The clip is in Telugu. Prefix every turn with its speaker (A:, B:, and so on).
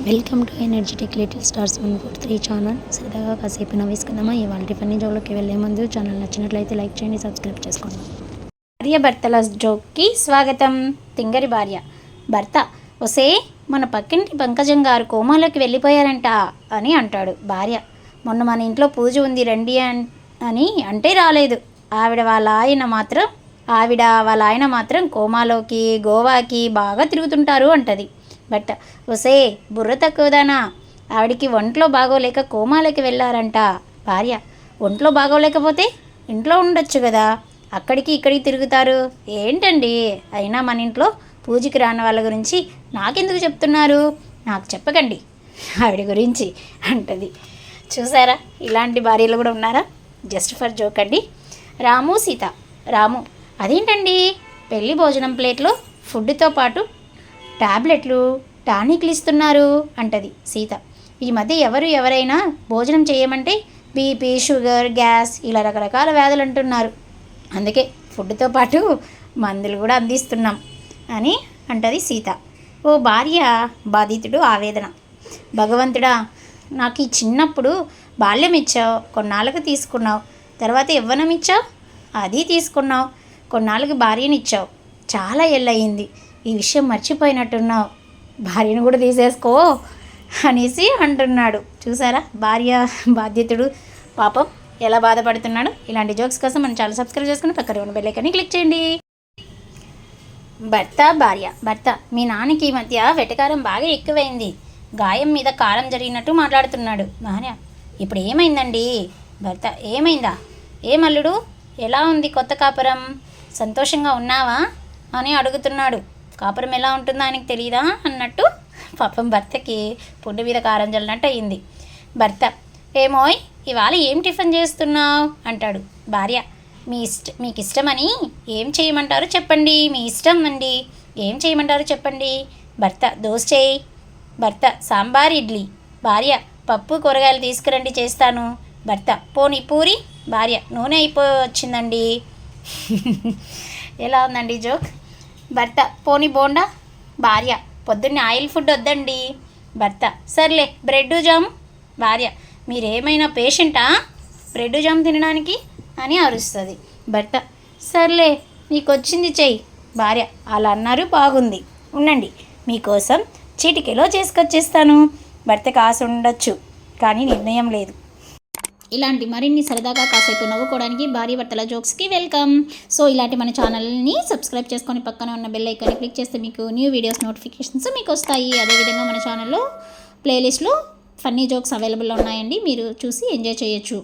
A: Welcome to energetic little stars 143 channel. సరదాగా కాసేపు నవ్వేసుకుందామా? ఇవాళ ఫన్నీ జోలోకి వెళ్ళే ముందు ఛానల్ నచ్చినట్లయితే లైక్ చేయండి, సబ్స్క్రైబ్ చేసుకోండి. భార్య భర్తల జోక్కి స్వాగతం. తింగరి భార్య. భర్త: ఒసే, మన పక్కింటి పంకజం గారు కోమాలోకి వెళ్ళిపోయారంట అని అంటాడు. భార్య: మొన్న మన ఇంట్లో పూజ ఉంది రండి అని అంటే రాలేదు. ఆవిడ వాళ్ళ ఆయన మాత్రం కోమాలోకి గోవాకి బాగా తిరుగుతుంటారు అంటది. భర్త: ఒసే, బుర్ర తక్కువదానా, ఆవిడికి ఒంట్లో బాగోలేక కోమాలోకి వెళ్ళారంట. భార్య: ఒంట్లో బాగోలేకపోతే ఇంట్లో ఉండొచ్చు కదా, అక్కడికి ఇక్కడికి తిరుగుతారు ఏంటండి? అయినా మన ఇంట్లో పూజకి రాని వాళ్ళ గురించి నాకెందుకు చెప్తున్నారు? నాకు చెప్పకండి ఆవిడ గురించి అంటది. చూసారా, ఇలాంటి భార్యలు కూడా ఉన్నారా? జస్ట్ ఫర్ జోక్ అండి. రాము సీత. రాము: అదేంటండి, పెళ్లి భోజనం ప్లేట్లో ఫుడ్తో పాటు టాబ్లెట్లు టానిక్లు ఇస్తున్నారు అంటది. సీత: ఈ మధ్య ఎవరైనా భోజనం చేయమంటే బీపీ, షుగర్, గ్యాస్ ఇలా రకరకాల వ్యాధులు అంటున్నారు. అందుకే ఫుడ్తో పాటు మందులు కూడా అందిస్తున్నాం అని అంటది సీత. ఓ భార్య బాధితుడు ఆవేదన. భగవంతుడా, నాకు ఈ చిన్నప్పుడు బాల్యం ఇచ్చావు, కొన్నాళ్ళకు తీసుకున్నావు. తర్వాత యవ్వనం ఇచ్చావు, అది తీసుకున్నావు. కొన్నాళ్ళకి భార్యనిచ్చావు, చాలా ఏళ్ళయింది. ఈ విషయం మర్చిపోయినట్టున్నావు, భార్యను కూడా తీసేసుకో అనేసి అంటున్నాడు. చూసారా, భార్య బాధ్యతుడు పాపం ఎలా బాధపడుతున్నాడు. ఇలాంటి జోక్స్ కోసం మనం చాలా సబ్స్క్రైబ్ చేసుకుని పక్కన ఉన్న బెల్ ఐకాన్ని క్లిక్ చేయండి. భర్త భార్య. భర్త: మీ నాన్నకి ఈ మధ్య వెటకారం బాగా ఎక్కువైంది, గాయం మీద కారం జరిగినట్టు మాట్లాడుతున్నాడు. భార్య: ఇప్పుడు ఏమైందండి? భర్త: ఏమైందా? ఏమల్లుడు, ఎలా ఉంది కొత్త కాపురం? సంతోషంగా ఉన్నావా అని అడుగుతున్నాడు. కాపురం ఎలా ఉంటుందో ఆయనకు తెలియదా అన్నట్టు పాపం భర్తకి పుండు మీద కారం జల్లినట్టు అయ్యింది. భర్త: ఏమోయ్, ఇవాళ ఏం టిఫిన్ చేస్తున్నావు అంటాడు. భార్య: మీకు ఇష్టమని ఏం చేయమంటారో చెప్పండి. మీ ఇష్టం అండి, ఏం చేయమంటారో చెప్పండి. భర్త: దోశ చేయి. భర్త: సాంబార్, ఇడ్లీ. భార్య: పప్పు కూరగాయలు తీసుకురండి, చేస్తాను. భర్త: పోనీ పూరి. భార్య: నూనె అయిపోయి వచ్చిందండి. ఎలా ఉందండి జోక్? భర్త: పోనీ బోండా. భార్య: పొద్దున్నే ఆయిల్ ఫుడ్ వద్దండి. భర్త: సర్లే, బ్రెడ్ జామ్. భార్య: మీరేమైనా పేషెంటా బ్రెడ్ జామ్ తినడానికి అని అరుస్తుంది. భర్త: సర్లే, నీకు వచ్చింది చెయ్యి. భార్య: అలా అన్నారు, బాగుంది, ఉండండి, మీకోసం చీటికెలో చేసుకొచ్చేస్తాను. భర్తకు ఆశ ఉండొచ్చు, కానీ నిర్ణయం లేదు. ఇలాంటి మరిన్ని సరదాగా కాసేపు నవ్వుకోవడానికి భార్య భర్తల జోక్స్కి వెల్కమ్. సో ఇలాంటి మన ఛానల్ని సబ్స్క్రైబ్ చేసుకొని పక్కన ఉన్న బెల్ ఐకాన్ని క్లిక్ చేస్తే మీకు న్యూ వీడియోస్ నోటిఫికేషన్స్ మీకు వస్తాయి. అదేవిధంగా మన ఛానల్లో ప్లేలిస్ట్లో ఫన్నీ జోక్స్ అవైలబుల్లో ఉన్నాయండి, మీరు చూసి ఎంజాయ్ చేయొచ్చు.